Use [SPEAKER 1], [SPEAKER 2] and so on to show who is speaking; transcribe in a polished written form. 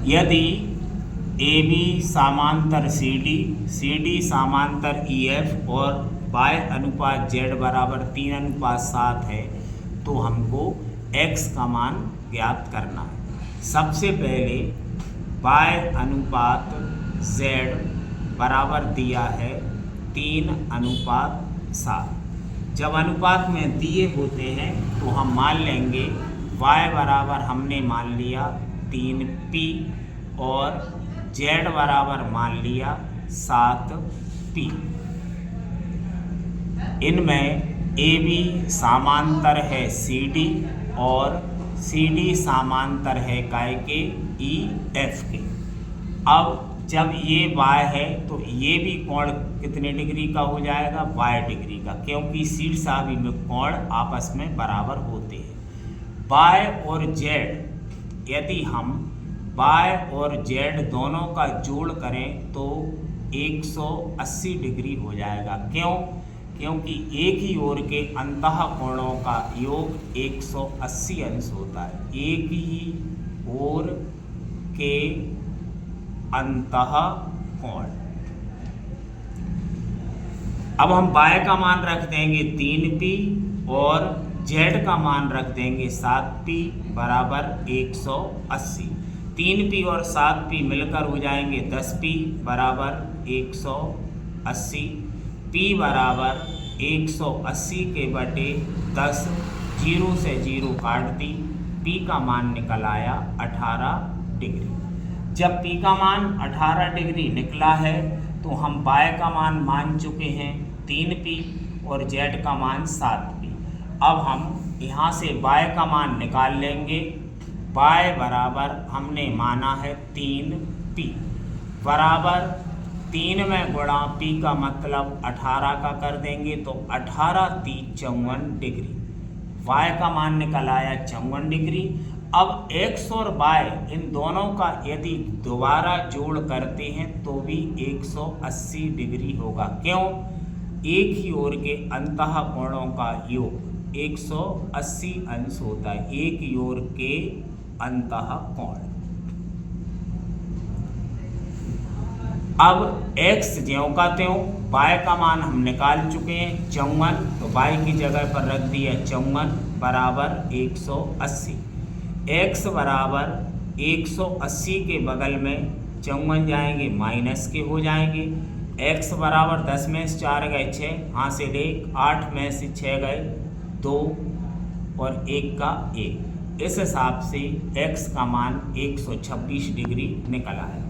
[SPEAKER 1] यदि A B समांतर C D समांतर ई एफ और y अनुपात z बराबर 3:7 है तो हमको x का मान ज्ञात करना है। सबसे पहले y अनुपात z बराबर दिया है 3:7। जब अनुपात में दिए होते हैं तो हम मान लेंगे y बराबर हमने मान लिया 3p और z बराबर मान लिया 7p। इनमें ए बी समांतर है सी डी और सी डी समांतर है काय के ई एफ के। अब जब ये y है तो ये भी कोण कितने डिग्री का हो जाएगा, y डिग्री का, क्योंकि शीर्षाभि में कोण आपस में बराबर होते हैं। y और z यदि हम y और z दोनों का जोड़ करें तो 180 डिग्री हो जाएगा। क्यों? क्योंकि एक ही ओर के अंतः कोणों का योग 180 अंश होता है। एक ही ओर के अंतः कोण। अब हम y का मान रख देंगे 3p और z का मान रख देंगे 7p बराबर 180। 3p और 7p मिलकर हो जाएंगे 10p बराबर 180। p बराबर 180 के बटे 10, 0 से 0 काट दी, p का मान निकल आया 18 डिग्री। जब p का मान 18 डिग्री निकला है तो हम y का मान चुके हैं 3p और z का मान 7p। अब हम यहाँ से y का मान निकाल लेंगे। y बराबर हमने माना है 3p बराबर 3 में गुणा p का मतलब 18 का कर देंगे तो 18 3 54 डिग्री। y का मान निकल आया 54 डिग्री। अब x और y इन दोनों का यदि दोबारा जोड़ करते हैं तो भी 180 डिग्री होगा। क्यों? एक ही ओर के अंतः कोणों का योग 180 अंश होता है। एक ही ओर के अंतः कोण। अब x ज्यों का त्यों, y का मान हम निकाल चुके हैं 54, तो y की जगह पर रख दिया 54 बराबर 180। x बराबर 180 के बगल में 54 जाएंगे माइनस के हो जाएंगे। x बराबर 10 में से 4 गए 6, यहाँ से 1, 8 में से 6 गए 2 और 1 का 1। इस हिसाब से x का मान 126 डिग्री निकल आया।